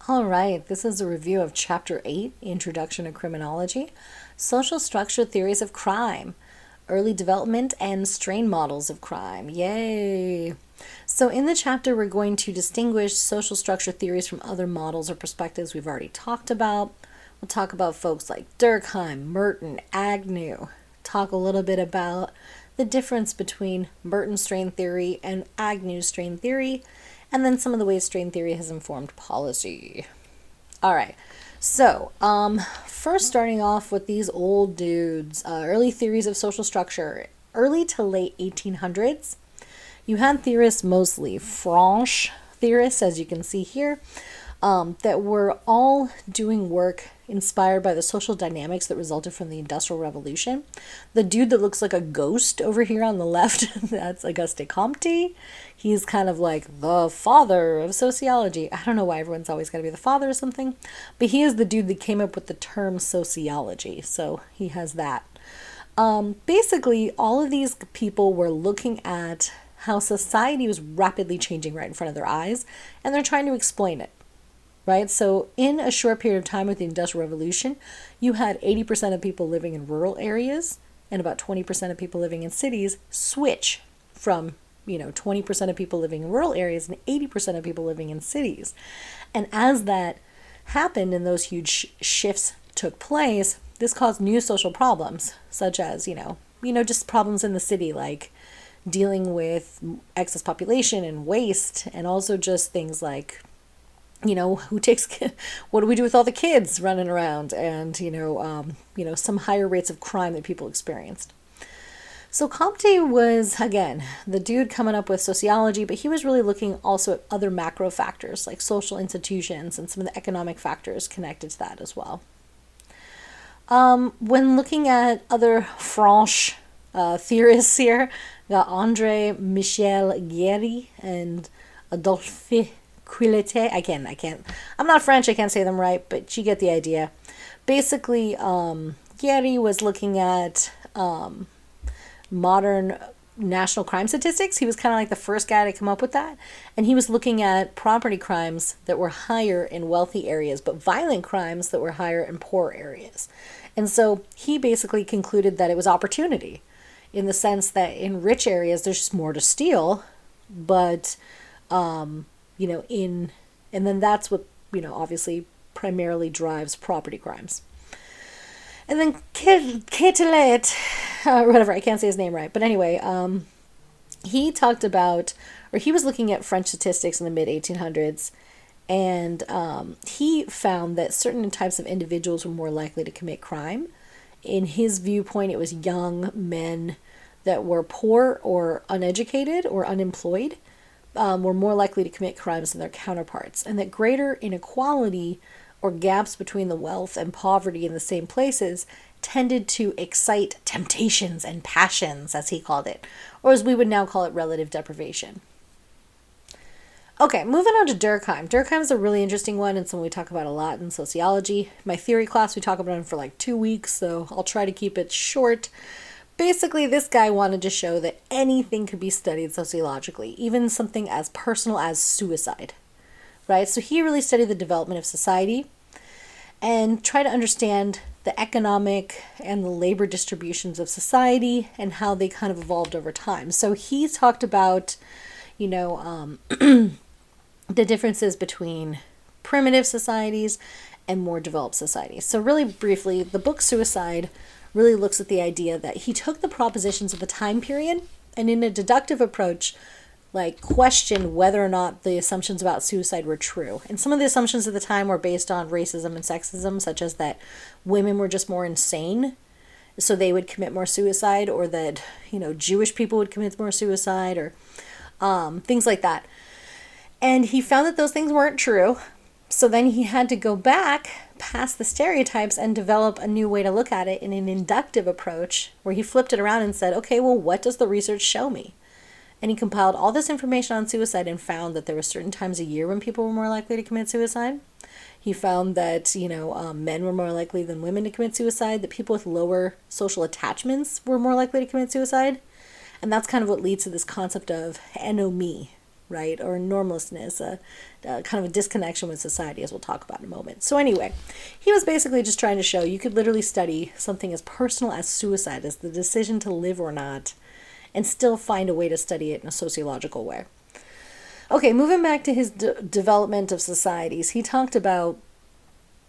All right, this is a review of Chapter 8, Introduction to Criminology, Social Structure Theories of Crime, Early Development and Strain Models of Crime. Yay! So in the chapter, we're going to distinguish social structure theories from other models or perspectives we've already talked about. We'll talk about folks like Durkheim, Merton, Agnew, talk a little bit about the difference between Merton's strain theory and Agnew's strain theory, and then some of the ways strain theory has informed policy. All right, so first starting off with these old dudes, early theories of social structure, early to late 1800s. You had theorists, mostly French theorists, as you can see here, that were all doing work inspired by the social dynamics that resulted from the Industrial Revolution. The dude that looks like a ghost over here on the left, that's Auguste Comte. He's kind of like the father of sociology. I don't know why everyone's always got to be the father or something, but he is the dude that came up with the term sociology, so he has that. Basically, all of these people were looking at how society was rapidly changing right in front of their eyes, and they're trying to explain it. Right? So in a short period of time with the Industrial Revolution, you had 80% of people living in rural areas and about 20% of people living in cities switch from, 20% of people living in rural areas and 80% of people living in cities. And as that happened and those huge shifts took place, this caused new social problems, such as, just problems in the city like dealing with excess population and waste, and also just things like what do we do with all the kids running around, and some higher rates of crime that people experienced. So Comte was, again, the dude coming up with sociology, but he was really looking also at other macro factors like social institutions and some of the economic factors connected to that as well. When looking at other French theorists here, got André Michel Guéry and Adolphe Quillete. I'm not French, I can't say them right, but you get the idea. Basically, Guéry was looking at modern national crime statistics. He was kind of like the first guy to come up with that. And he was looking at property crimes that were higher in wealthy areas, but violent crimes that were higher in poor areas. And so he basically concluded that it was opportunity, in the sense that in rich areas, there's just more to steal, but and then that's what, obviously primarily drives property crimes. And then Quetelet, whatever, I can't say his name right, but anyway, he talked about, or he was looking at French statistics in the mid-1800s, and he found that certain types of individuals were more likely to commit crime. In his viewpoint, it was young men that were poor or uneducated or unemployed, were more likely to commit crimes than their counterparts, and that greater inequality or gaps between the wealth and poverty in the same places tended to excite temptations and passions, as he called it, or as we would now call it, relative deprivation. Okay, moving on to Durkheim. Durkheim is a really interesting one and someone we talk about a lot in sociology. My theory class, we talk about him for like 2 weeks, so I'll try to keep it short. Basically, this guy wanted to show that anything could be studied sociologically, even something as personal as suicide, right? So he really studied the development of society and tried to understand the economic and the labor distributions of society and how they kind of evolved over time. So he talked about, the differences between primitive societies and more developed societies. So really briefly, the book Suicide really looks at the idea that he took the propositions of the time period and in a deductive approach, questioned whether or not the assumptions about suicide were true. And some of the assumptions at the time were based on racism and sexism, such as that women were just more insane, so they would commit more suicide, or that, Jewish people would commit more suicide, or things like that. And he found that those things weren't true. So then he had to go back past the stereotypes and develop a new way to look at it in an inductive approach, where he flipped it around and said, okay, well, what does the research show me? And he compiled all this information on suicide and found that there were certain times a year when people were more likely to commit suicide. He found that, men were more likely than women to commit suicide, that people with lower social attachments were more likely to commit suicide. And that's kind of what leads to this concept of ennui, right? Or normlessness, a kind of a disconnection with society, as we'll talk about in a moment. So anyway, he was basically just trying to show you could literally study something as personal as suicide, as the decision to live or not, and still find a way to study it in a sociological way. Okay, moving back to his development of societies, he talked about,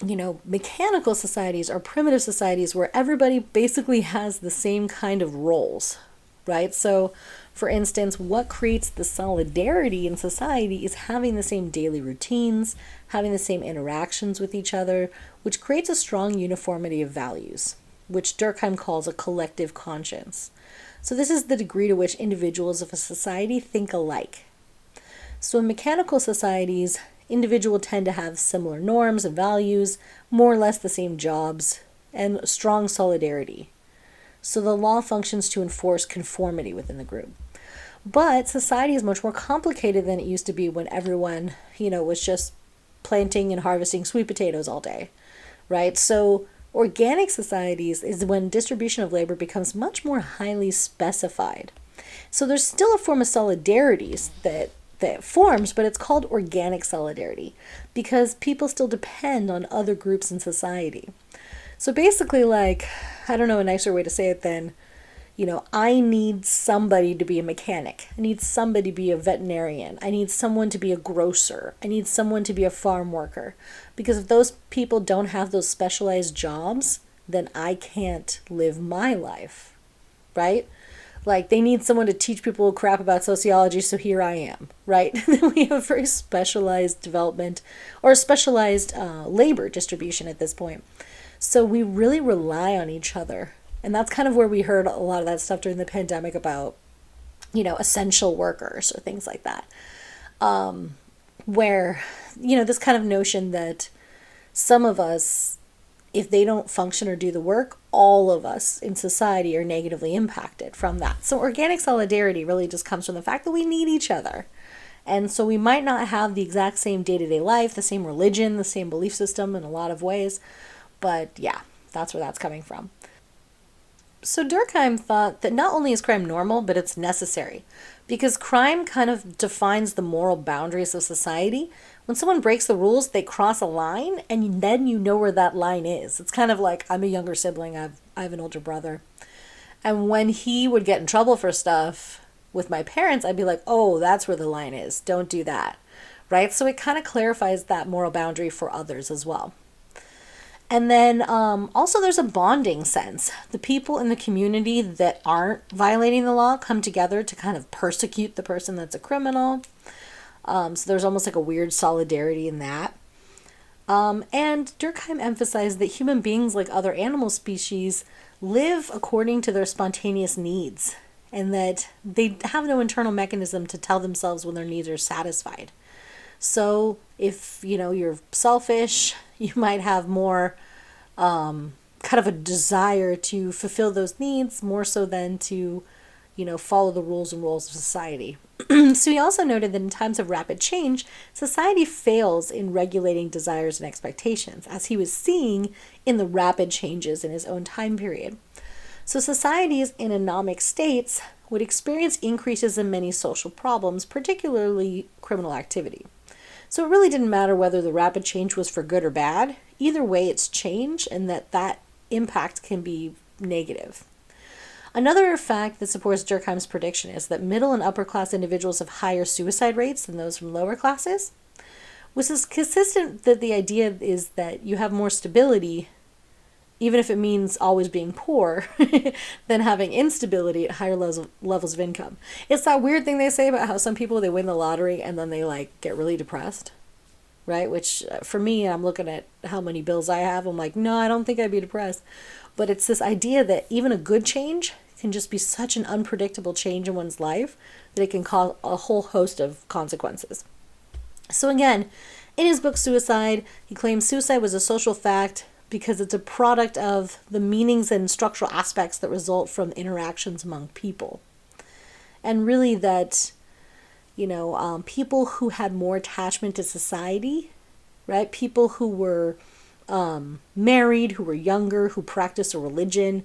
mechanical societies or primitive societies where everybody basically has the same kind of roles, right? So, for instance, what creates the solidarity in society is having the same daily routines, having the same interactions with each other, which creates a strong uniformity of values, which Durkheim calls a collective conscience. So this is the degree to which individuals of a society think alike. So in mechanical societies, individuals tend to have similar norms and values, more or less the same jobs, and strong solidarity. So the law functions to enforce conformity within the group. But society is much more complicated than it used to be when everyone, was just planting and harvesting sweet potatoes all day, right? So organic societies is when distribution of labor becomes much more highly specified. So there's still a form of solidarities that forms, but it's called organic solidarity because people still depend on other groups in society. So basically, I don't know a nicer way to say it than, I need somebody to be a mechanic. I need somebody to be a veterinarian. I need someone to be a grocer. I need someone to be a farm worker. Because if those people don't have those specialized jobs, then I can't live my life, right? They need someone to teach people crap about sociology, so here I am, right? Then we have a very specialized development or specialized labor distribution at this point. So we really rely on each other. And that's kind of where we heard a lot of that stuff during the pandemic about, essential workers or things like that. Where, this kind of notion that some of us, if they don't function or do the work, all of us in society are negatively impacted from that. So organic solidarity really just comes from the fact that we need each other. And so we might not have the exact same day-to-day life, the same religion, the same belief system in a lot of ways. But yeah, that's where that's coming from. So Durkheim thought that not only is crime normal, but it's necessary. Because crime kind of defines the moral boundaries of society. When someone breaks the rules, they cross a line, and then you know where that line is. It's kind of like, I'm a younger sibling, I have an older brother. And when he would get in trouble for stuff with my parents, I'd be like, oh, that's where the line is. Don't do that, right? So it kind of clarifies that moral boundary for others as well. And then also there's a bonding sense. The people in the community that aren't violating the law come together to kind of persecute the person that's a criminal. So there's almost like a weird solidarity in that. And Durkheim emphasized that human beings, like other animal species, live according to their spontaneous needs, and that they have no internal mechanism to tell themselves when their needs are satisfied. So if, you're selfish, you might have more kind of a desire to fulfill those needs more so than to, follow the rules and roles of society. So he also noted that in times of rapid change, society fails in regulating desires and expectations, as he was seeing in the rapid changes in his own time period. So societies in anomic states would experience increases in many social problems, particularly criminal activity. So it really didn't matter whether the rapid change was for good or bad. Either way, it's change, and that impact can be negative. Another fact that supports Durkheim's prediction is that middle and upper class individuals have higher suicide rates than those from lower classes, which is consistent that the idea is that you have more stability, even if it means always being poor, than having instability at higher levels of income. It's that weird thing they say about how some people, they win the lottery and then they get really depressed, right? Which for me, I'm looking at how many bills I have. I'm like, no, I don't think I'd be depressed. But it's this idea that even a good change can just be such an unpredictable change in one's life that it can cause a whole host of consequences. So again, in his book Suicide, he claims suicide was a social fact because it's a product of the meanings and structural aspects that result from interactions among people. And really that, people who had more attachment to society, right? People who were married, who were younger, who practiced a religion,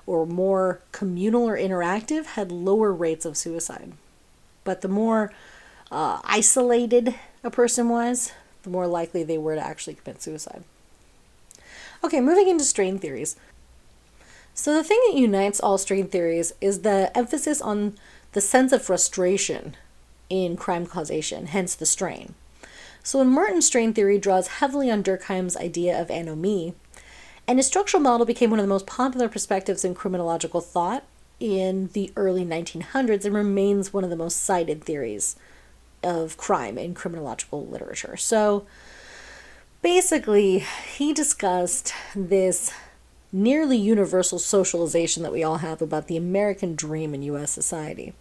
or more communal or interactive, had lower rates of suicide. But the more isolated a person was, the more likely they were to actually commit suicide. Okay, moving into strain theories. So the thing that unites all strain theories is the emphasis on the sense of frustration in crime causation, hence the strain. So in Merton's strain theory draws heavily on Durkheim's idea of anomie, and his structural model became one of the most popular perspectives in criminological thought in the early 1900s and remains one of the most cited theories of crime in criminological literature. So basically, he discussed this nearly universal socialization that we all have about the American dream in U.S. society.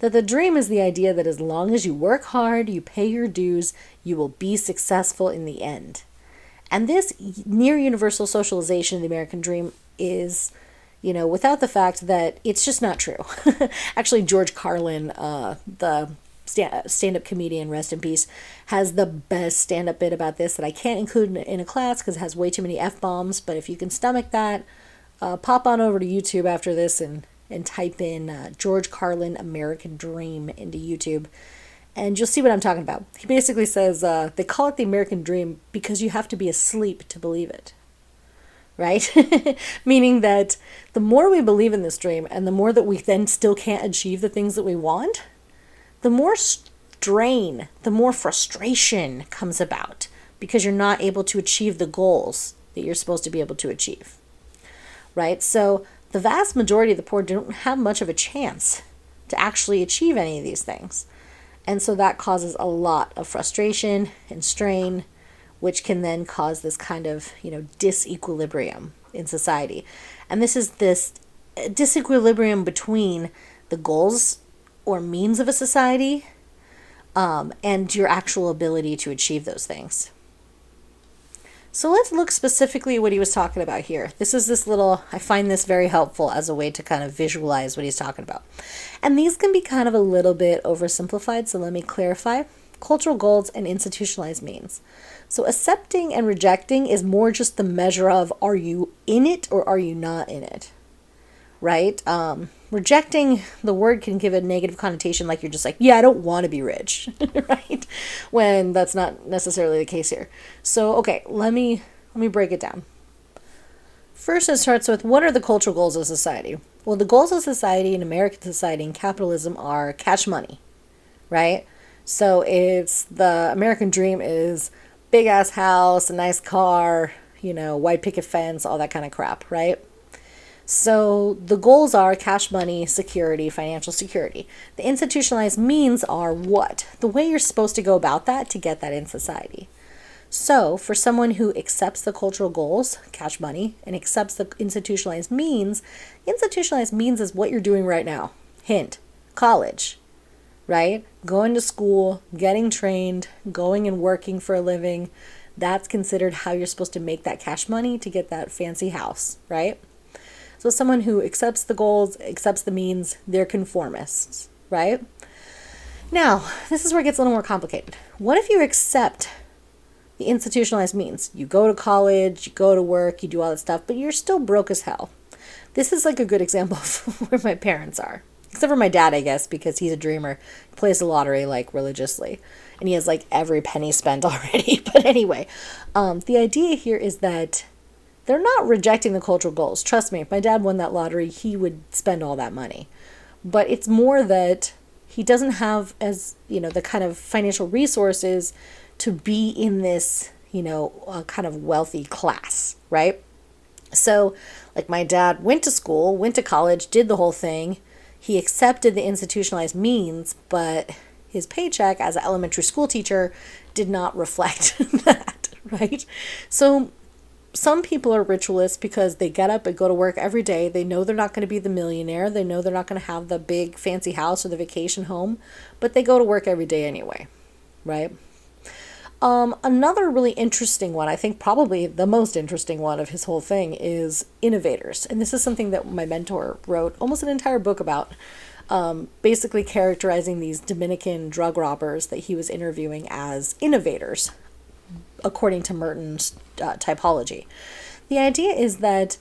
That the dream is the idea that as long as you work hard, you pay your dues, you will be successful in the end. And this near universal socialization of the American dream is, without the fact that it's just not true. Actually, George Carlin, the stand-up comedian, rest in peace, has the best stand-up bit about this that I can't include in a class because it has way too many F-bombs, but if you can stomach that, pop on over to YouTube after this and type in George Carlin American Dream into YouTube, and you'll see what I'm talking about. He basically says they call it the American Dream because you have to be asleep to believe it. Right? Meaning that the more we believe in this dream and the more that we then still can't achieve the things that we want, the more strain, the more frustration comes about because you're not able to achieve the goals that you're supposed to be able to achieve, right? So the vast majority of the poor don't have much of a chance to actually achieve any of these things. And so that causes a lot of frustration and strain, which can then cause this kind of, disequilibrium in society. And this is this disequilibrium between the goals or means of a society and your actual ability to achieve those things. So let's look specifically at what he was talking about here. This is I find this very helpful as a way to kind of visualize what he's talking about. And these can be kind of a little bit oversimplified, so let me clarify. Cultural goals and institutionalized means. So accepting and rejecting is more just the measure of, are you in it or are you not in it? Right? Rejecting, the word can give a negative connotation, like you're just like, yeah, I don't want to be rich, right? When that's not necessarily the case here. So, okay, let me break it down. First, it starts with, what are the cultural goals of society? Well, the goals of society in American society and capitalism are cash money, right? So it's the American dream is big ass house, a nice car, white picket fence, all that kind of crap, right? So the goals are cash money, security, financial security. The institutionalized means are what? The way you're supposed to go about that to get that in society. So for someone who accepts the cultural goals, cash money, and accepts the institutionalized means is what you're doing right now. Hint, college, right? Going to school, getting trained, going and working for a living. That's considered how you're supposed to make that cash money to get that fancy house, right? So someone who accepts the goals, accepts the means, they're conformists, right? Now, this is where it gets a little more complicated. What if you accept the institutionalized means? You go to college, you go to work, you do all that stuff, but you're still broke as hell. This is like a good example of where my parents are. Except for my dad, I guess, because he's a dreamer. He plays the lottery, like, religiously. And he has, like, every penny spent already. But anyway, the idea here is that they're not rejecting the cultural goals. Trust me, if my dad won that lottery, he would spend all that money. But it's more that he doesn't have the kind of financial resources to be in this, kind of wealthy class, right? So, like, my dad went to school, went to college, did the whole thing. He accepted the institutionalized means, but his paycheck as an elementary school teacher did not reflect that, right? So some people are ritualists because they get up and go to work every day. They know they're not going to be the millionaire. They know they're not going to have the big fancy house or the vacation home, but they go to work every day anyway, right? Another really interesting one, I think probably the most interesting one of his whole thing, is innovators. And this is something that my mentor wrote almost an entire book about, basically characterizing these Dominican drug robbers that he was interviewing as innovators, according to Merton's typology. The idea is that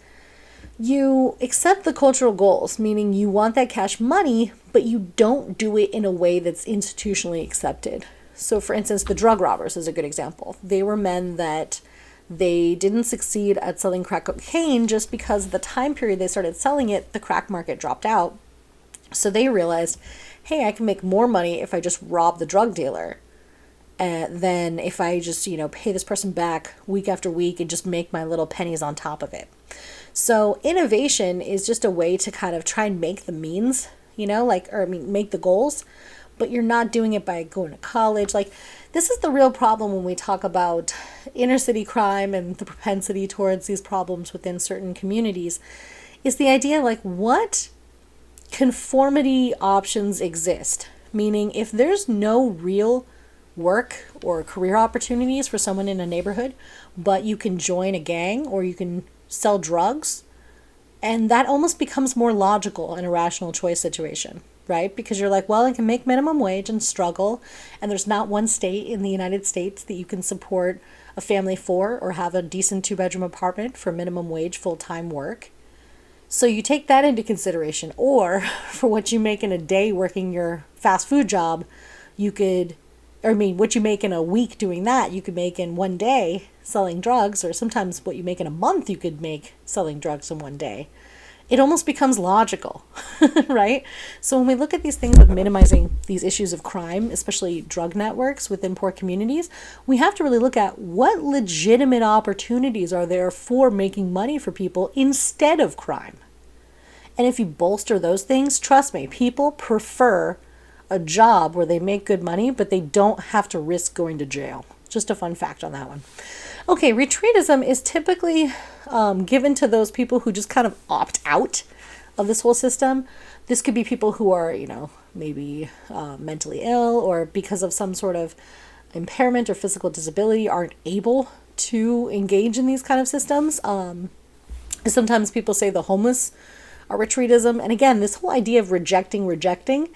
you accept the cultural goals, meaning you want that cash money, but you don't do it in a way that's institutionally accepted. So, for instance, the drug robbers is a good example. They were men that they didn't succeed at selling crack cocaine just because the time period they started selling it, the crack market dropped out. So they realized, hey, I can make more money if I just rob the drug dealer than if I just, pay this person back week after week and just make my little pennies on top of it. So innovation is just a way to kind of try and make the means, make the goals, but you're not doing it by going to college. Like, this is the real problem when we talk about inner city crime and the propensity towards these problems within certain communities, is the idea like what conformity options exist. Meaning, if there's no real work or career opportunities for someone in a neighborhood, but you can join a gang or you can sell drugs, and that almost becomes more logical in a rational choice situation, right? Because you're like, well, I can make minimum wage and struggle, and there's not one state in the United States that you can support a family for or have a decent 2-bedroom apartment for minimum wage full-time work. So you take that into consideration. Or for what you make in a day working your fast food job, what you make in a week doing that, you could make in one day selling drugs, or sometimes what you make in a month, you could make selling drugs in one day. It almost becomes logical, right? So when we look at these things of minimizing these issues of crime, especially drug networks within poor communities, we have to really look at what legitimate opportunities are there for making money for people instead of crime. And if you bolster those things, trust me, people prefer a job where they make good money, but they don't have to risk going to jail. Just a fun fact on that one. Okay, retreatism is typically given to those people who just kind of opt out of this whole system. This could be people who are, maybe mentally ill, or because of some sort of impairment or physical disability aren't able to engage in these kind of systems. Sometimes people say the homeless are retreatism. And again, this whole idea of rejecting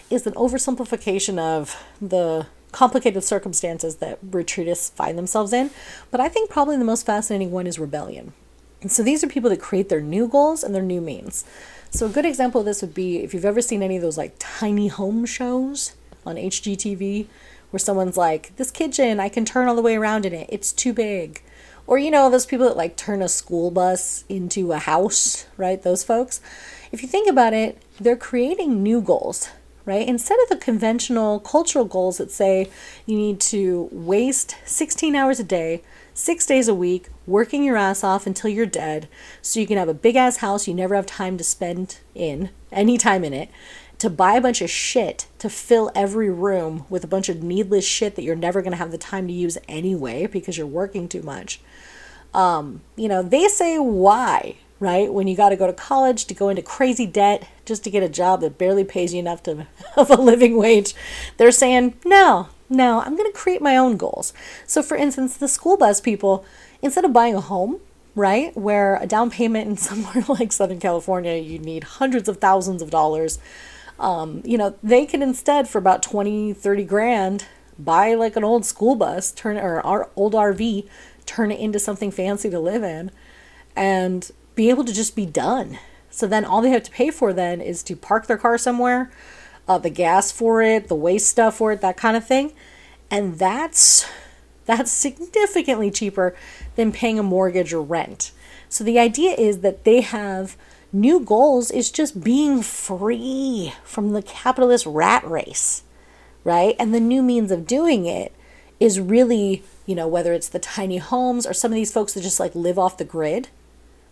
is an oversimplification of the complicated circumstances that retreatists find themselves in. But I think probably the most fascinating one is rebellion. And so these are people that create their new goals and their new means. So a good example of this would be if you've ever seen any of those like tiny home shows on HGTV, where someone's like, this kitchen, I can turn all the way around in it. It's too big. Or, those people that like turn a school bus into a house, right? Those folks. If you think about it, they're creating new goals, right? Instead of the conventional cultural goals that say you need to waste 16 hours a day, 6 days a week, working your ass off until you're dead, so you can have a big ass house you never have time to spend any time in it, to buy a bunch of shit to fill every room with a bunch of needless shit that you're never going to have the time to use anyway because you're working too much. They say why, right? When you got to go to college to go into crazy debt just to get a job that barely pays you enough to of a living wage. They're saying, no, I'm going to create my own goals. So for instance, the school bus people, instead of buying a home, right, where a down payment in somewhere like Southern California, you need hundreds of thousands of dollars, they can instead, for about 20, 30 grand, buy like an old school bus, or old RV, turn it into something fancy to live in, and be able to just be done. So then all they have to pay for then is to park their car somewhere, the gas for it, the waste stuff for it, that kind of thing. And that's significantly cheaper than paying a mortgage or rent. So the idea is that they have new goals is just being free from the capitalist rat race, right? And the new means of doing it is really, whether it's the tiny homes or some of these folks that just like live off the grid,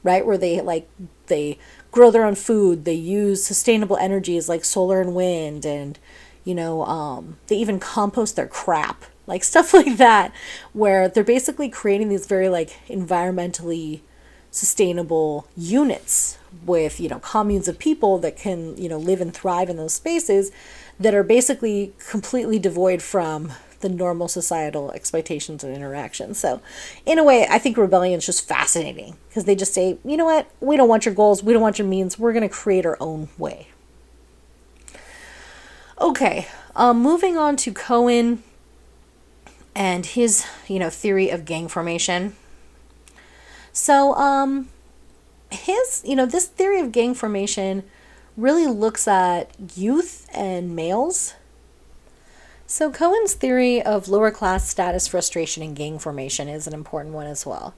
right? Where they grow their own food, they use sustainable energies like solar and wind, and they even compost their crap, like stuff like that, where they're basically creating these very like environmentally sustainable units with communes of people that can live and thrive in those spaces that are basically completely devoid from the normal societal expectations and interactions. So in a way, I think rebellion is just fascinating because they just say, you know what, we don't want your goals, we don't want your means, we're going to create our own way. Okay, moving on to Cohen and his theory of gang formation. So his this theory of gang formation really looks at youth and males. So Cohen's theory of lower class status frustration and gang formation is an important one as well.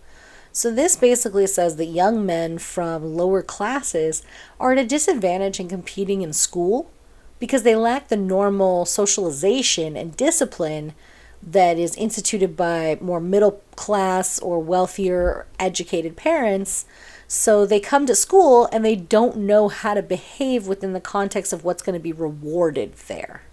So this basically says that young men from lower classes are at a disadvantage in competing in school because they lack the normal socialization and discipline that is instituted by more middle class or wealthier educated parents. So they come to school and they don't know how to behave within the context of what's going to be rewarded there.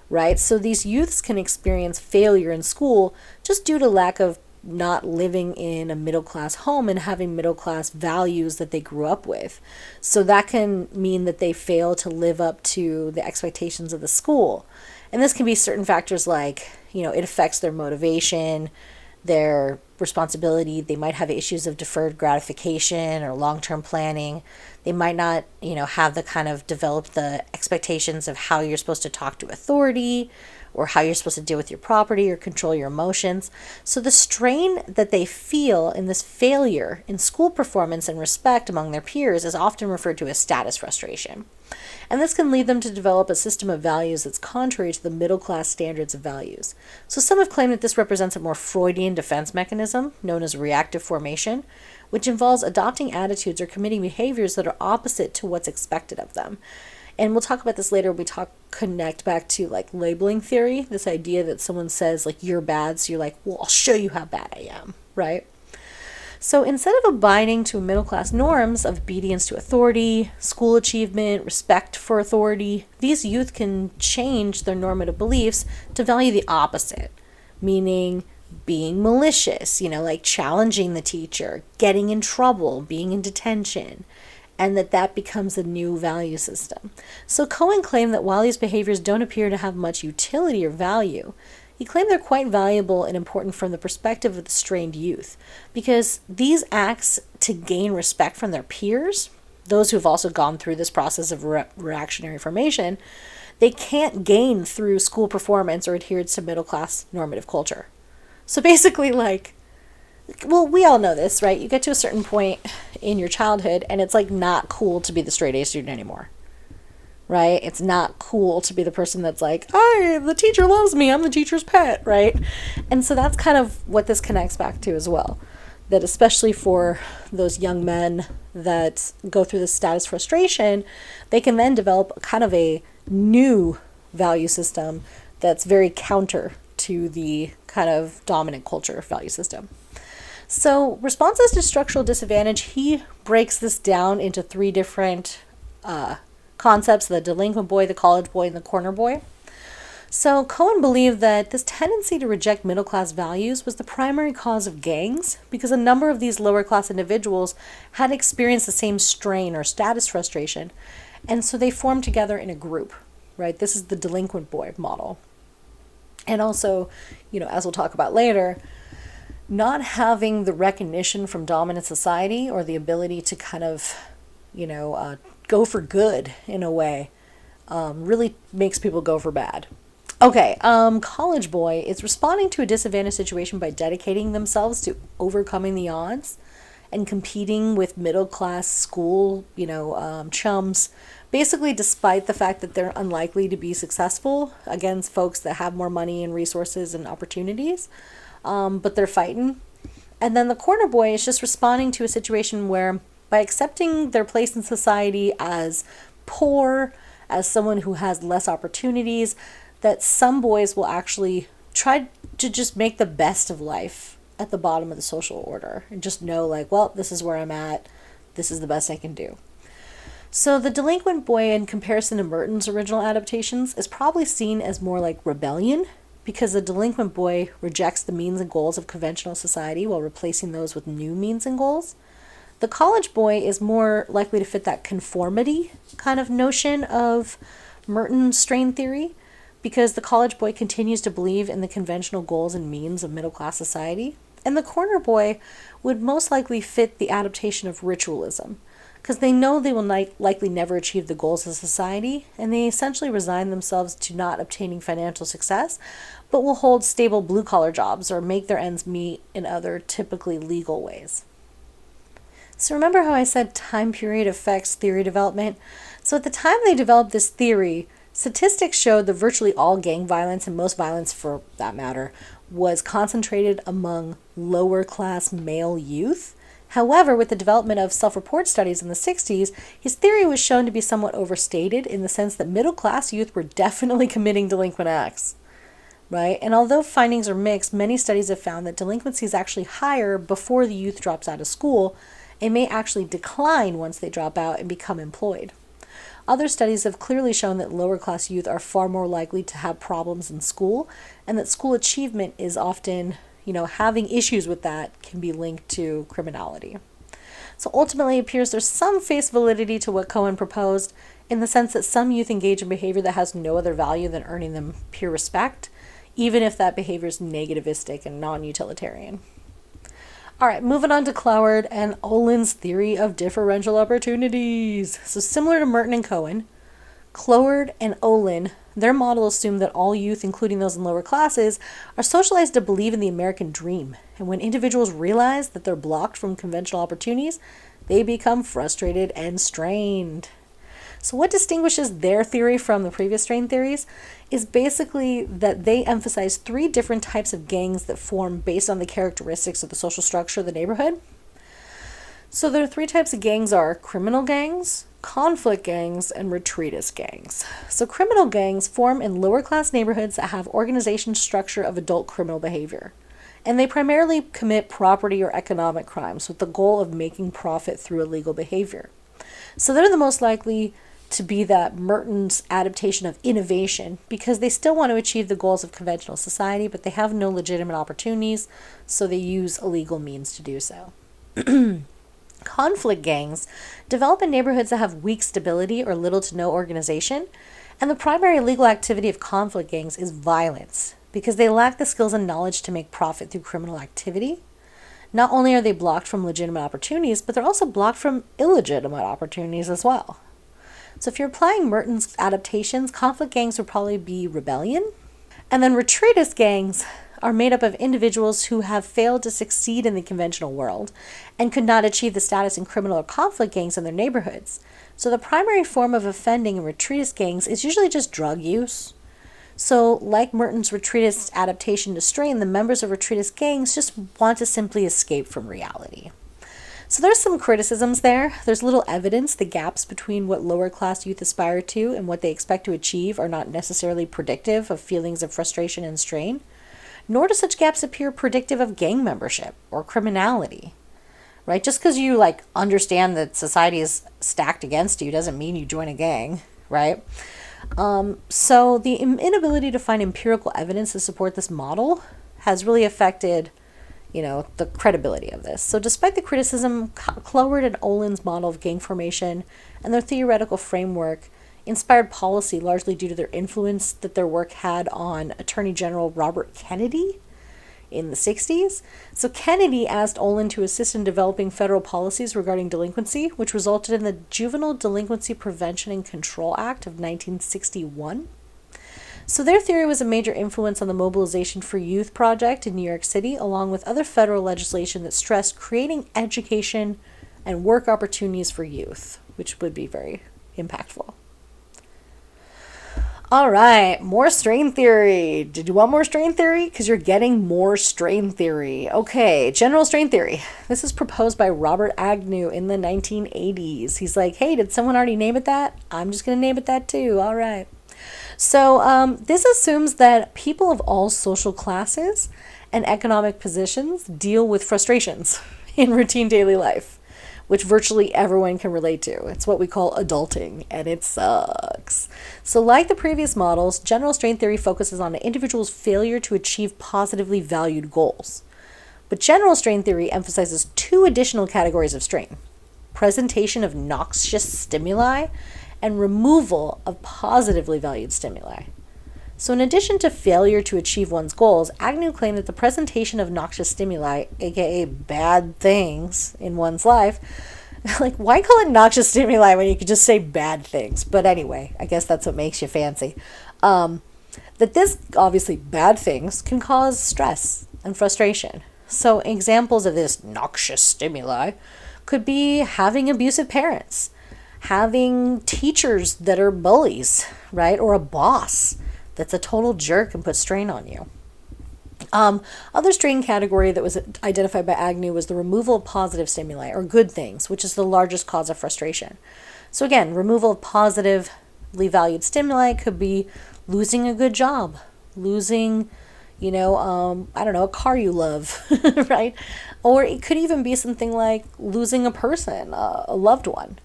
Right? So these youths can experience failure in school just due to lack of not living in a middle class home and having middle class values that they grew up with. So that can mean that they fail to live up to the expectations of the school. And this can be certain factors like, it affects their motivation, their responsibility. They might have issues of deferred gratification or long-term planning. They might not, have the kind of develop the expectations of how you're supposed to talk to authority or how you're supposed to deal with your property or control your emotions. So the strain that they feel in this failure in school performance and respect among their peers is often referred to as status frustration. And this can lead them to develop a system of values that's contrary to the middle class standards of values. So some have claimed that this represents a more Freudian defense mechanism known as reactive formation, which involves adopting attitudes or committing behaviors that are opposite to what's expected of them. And we'll talk about this later when we connect back to like labeling theory, this idea that someone says like you're bad, so you're like, well, I'll show you how bad I am, right? So instead of abiding to middle class norms of obedience to authority, school achievement, respect for authority, these youth can change their normative beliefs to value the opposite, meaning being malicious, like challenging the teacher, getting in trouble, being in detention, and that becomes a new value system. So Cohen claimed that while these behaviors don't appear to have much utility or value, he claimed they're quite valuable and important from the perspective of the strained youth, because these acts to gain respect from their peers, those who've also gone through this process of reactionary formation, they can't gain through school performance or adherence to middle-class normative culture. So basically, we all know this, right? You get to a certain point in your childhood, and it's not cool to be the straight A student anymore. Right? It's not cool to be the person that's like, hey, the teacher loves me, I'm the teacher's pet, right? And so that's kind of what this connects back to as well. That especially for those young men that go through this status frustration, they can then develop kind of a new value system that's very counter to the kind of dominant culture value system. So responses to structural disadvantage, he breaks this down into three different concepts: the delinquent boy, the college boy, and the corner boy. So Cohen believed that this tendency to reject middle-class values was the primary cause of gangs because a number of these lower-class individuals had experienced the same strain or status frustration, and so they formed together in a group, right? This is the delinquent boy model. And also, as we'll talk about later, not having the recognition from dominant society or the ability to kind of, go for good in a way, really makes people go for bad. Okay, college boy is responding to a disadvantaged situation by dedicating themselves to overcoming the odds and competing with middle-class school, chums, basically despite the fact that they're unlikely to be successful against folks that have more money and resources and opportunities, but they're fighting. And then the corner boy is just responding to a situation where by accepting their place in society as poor, as someone who has less opportunities, that some boys will actually try to just make the best of life at the bottom of the social order and just know this is where I'm at, this is the best I can do. So the delinquent boy, in comparison to Merton's original adaptations, is probably seen as more like rebellion, because the delinquent boy rejects the means and goals of conventional society while replacing those with new means and goals. The college boy is more likely to fit that conformity kind of notion of Merton's strain theory, because the college boy continues to believe in the conventional goals and means of middle-class society. And the corner boy would most likely fit the adaptation of ritualism, because they know they will likely never achieve the goals of society, and they essentially resign themselves to not obtaining financial success, but will hold stable blue-collar jobs or make their ends meet in other typically legal ways. So remember how I said time period affects theory development? So at the time they developed this theory, statistics showed that virtually all gang violence, and most violence for that matter, was concentrated among lower class male youth. However, with the development of self-report studies in the 60s, his theory was shown to be somewhat overstated in the sense that middle class youth were definitely committing delinquent acts. Right? And although findings are mixed, many studies have found that delinquency is actually higher before the youth drops out of school and may actually decline once they drop out and become employed. Other studies have clearly shown that lower class youth are far more likely to have problems in school, and that school achievement is often, having issues with that can be linked to criminality. So ultimately, it appears there's some face validity to what Cohen proposed, in the sense that some youth engage in behavior that has no other value than earning them pure respect, even if that behavior is negativistic and non-utilitarian. All right, moving on to Cloward and Olin's theory of differential opportunities. So similar to Merton and Cohen, Cloward and Olin, their model assumed that all youth, including those in lower classes, are socialized to believe in the American dream. And when individuals realize that they're blocked from conventional opportunities, they become frustrated and strained. So what distinguishes their theory from the previous strain theories is basically that they emphasize 3 different types of gangs that form based on the characteristics of the social structure of the neighborhood. So there are 3 types of gangs are criminal gangs, conflict gangs, and retreatist gangs. So criminal gangs form in lower class neighborhoods that have organization structure of adult criminal behavior. And they primarily commit property or economic crimes with the goal of making profit through illegal behavior. So they're the most likely to be that Merton's adaptation of innovation, because they still want to achieve the goals of conventional society, but they have no legitimate opportunities, so they use illegal means to do so. Conflict gangs develop in neighborhoods that have weak stability or little to no organization, and the primary legal activity of conflict gangs is violence, because they lack the skills and knowledge to make profit through criminal activity. Not only are they blocked from legitimate opportunities, but they're also blocked from illegitimate opportunities as well. So if you're applying Merton's adaptations, conflict gangs would probably be rebellion. And then retreatist gangs are made up of individuals who have failed to succeed in the conventional world and could not achieve the status in criminal or conflict gangs in their neighborhoods. So the primary form of offending in retreatist gangs is usually just drug use. So like Merton's retreatist adaptation to strain, the members of retreatist gangs just want to simply escape from reality. So there's some criticisms there. There's little evidence the gaps between what lower class youth aspire to and what they expect to achieve are not necessarily predictive of feelings of frustration and strain, nor do such gaps appear predictive of gang membership or criminality, right? Just because you understand that society is stacked against you doesn't mean you join a gang, right? So the inability to find empirical evidence to support this model has really affected the credibility of this. So despite the criticism, Cloward and Olin's model of gang formation and their theoretical framework inspired policy largely due to their influence that their work had on Attorney General Robert Kennedy in the 60s. So Kennedy asked Olin to assist in developing federal policies regarding delinquency, which resulted in the Juvenile Delinquency Prevention and Control Act of 1961. So their theory was a major influence on the Mobilization for Youth project in New York City, along with other federal legislation that stressed creating education and work opportunities for youth, which would be very impactful. All right, more strain theory. Did you want more strain theory? Because you're getting more strain theory. Okay, general strain theory. This is proposed by Robert Agnew in the 1980s. He's like, hey, did someone already name it that? I'm just going to name it that too. All right. So this assumes that people of all social classes and economic positions deal with frustrations in routine daily life, which virtually everyone can relate to. It's what we call adulting, and it sucks. So like the previous models, general strain theory focuses on an individual's failure to achieve positively valued goals. But general strain theory emphasizes 2 additional categories of strain: presentation of noxious stimuli and removal of positively valued stimuli. So in addition to failure to achieve one's goals, Agnew claimed that the presentation of noxious stimuli, aka bad things in one's life, why call it noxious stimuli when you could just say bad things? But anyway, I guess that's what makes you fancy. That this, obviously bad things, can cause stress and frustration. So examples of this noxious stimuli Could be having abusive parents, having teachers that are bullies, right? Or a boss that's a total jerk and puts strain on you. Other strain category that was identified by Agnew was the removal of positive stimuli or good things, which is the largest cause of frustration. So again, removal of positively valued stimuli could be losing a good job, losing, I don't know, a car you love, right? Or it could even be something like losing a person, a loved one.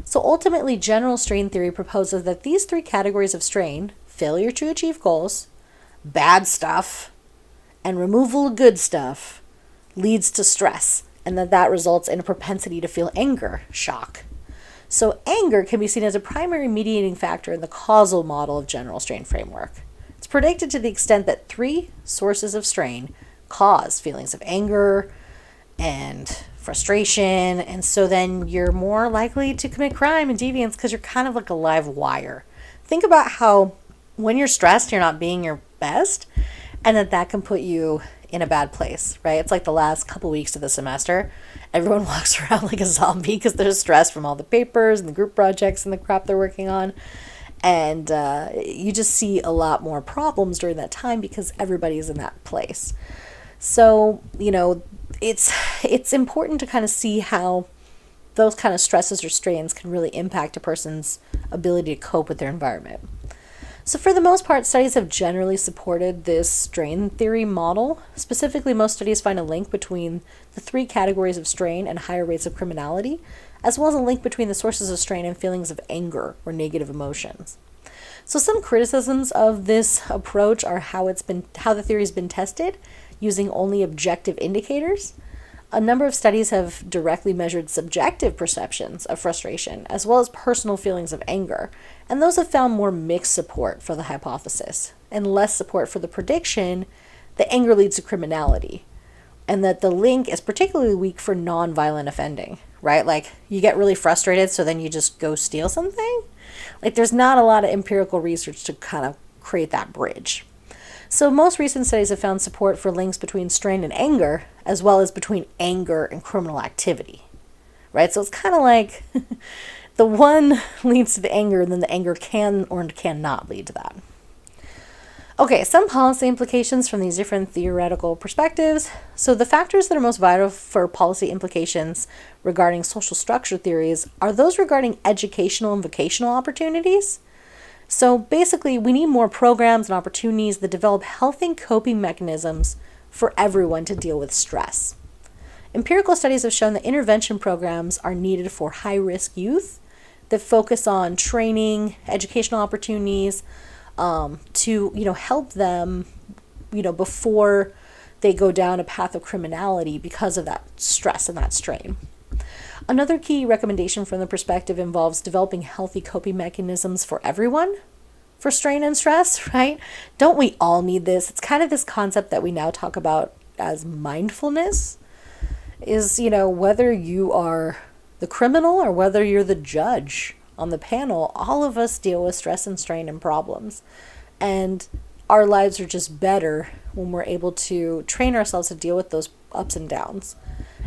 So ultimately, general strain theory proposes that these three categories of strain, failure to achieve goals, bad stuff, and removal of good stuff, leads to stress, and that results in a propensity to feel anger, shock. So anger can be seen as a primary mediating factor in the causal model of general strain framework. It's predicted to the extent that three sources of strain cause feelings of anger and frustration, and so then you're more likely to commit crime and deviance because you're kind of like a live wire. Think about how when you're stressed, you're not being your best, and that can put you in a bad place, right? It's like the last couple weeks of the semester. Everyone walks around like a zombie because they're stressed from all the papers and the group projects and the crap they're working on. And you just see a lot more problems during that time because everybody's in that place. So, it's important to kind of see how those kind of stresses or strains can really impact a person's ability to cope with their environment. So for the most part, studies have generally supported this strain theory model. Specifically, most studies find a link between the three categories of strain and higher rates of criminality, as well as a link between the sources of strain and feelings of anger or negative emotions. So some criticisms of this approach are how the theory's been tested using only objective indicators. A number of studies have directly measured subjective perceptions of frustration as well as personal feelings of anger, and those have found more mixed support for the hypothesis and less support for the prediction that anger leads to criminality, and that the link is particularly weak for non-violent offending, right? Like you get really frustrated, so then you just go steal something. Like there's not a lot of empirical research to kind of create that bridge. So most recent studies have found support for links between strain and anger, as well as between anger and criminal activity, right? So it's kind of like the one leads to the anger, and then the anger can or cannot lead to that. Okay, some policy implications from these different theoretical perspectives. So the factors that are most vital for policy implications regarding social structure theories are those regarding educational and vocational opportunities. So basically, we need more programs and opportunities that develop healthy coping mechanisms for everyone to deal with stress. Empirical studies have shown that intervention programs are needed for high-risk youth that focus on training, educational opportunities, to help them, before they go down a path of criminality because of that stress and that strain. Another key recommendation from the perspective involves developing healthy coping mechanisms for everyone for strain and stress, right? Don't we all need this? It's kind of this concept that we now talk about as mindfulness is, whether you are the criminal or whether you're the judge on the panel, all of us deal with stress and strain and problems. And our lives are just better when we're able to train ourselves to deal with those ups and downs,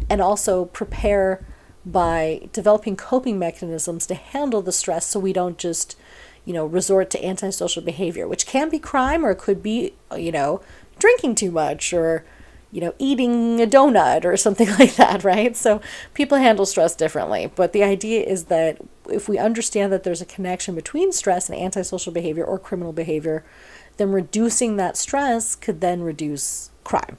and also prepare by developing coping mechanisms to handle the stress so we don't just, resort to antisocial behavior, which can be crime, or it could be, drinking too much, or, eating a donut or something like that, right? So people handle stress differently. But the idea is that if we understand that there's a connection between stress and antisocial behavior or criminal behavior, then reducing that stress could then reduce crime.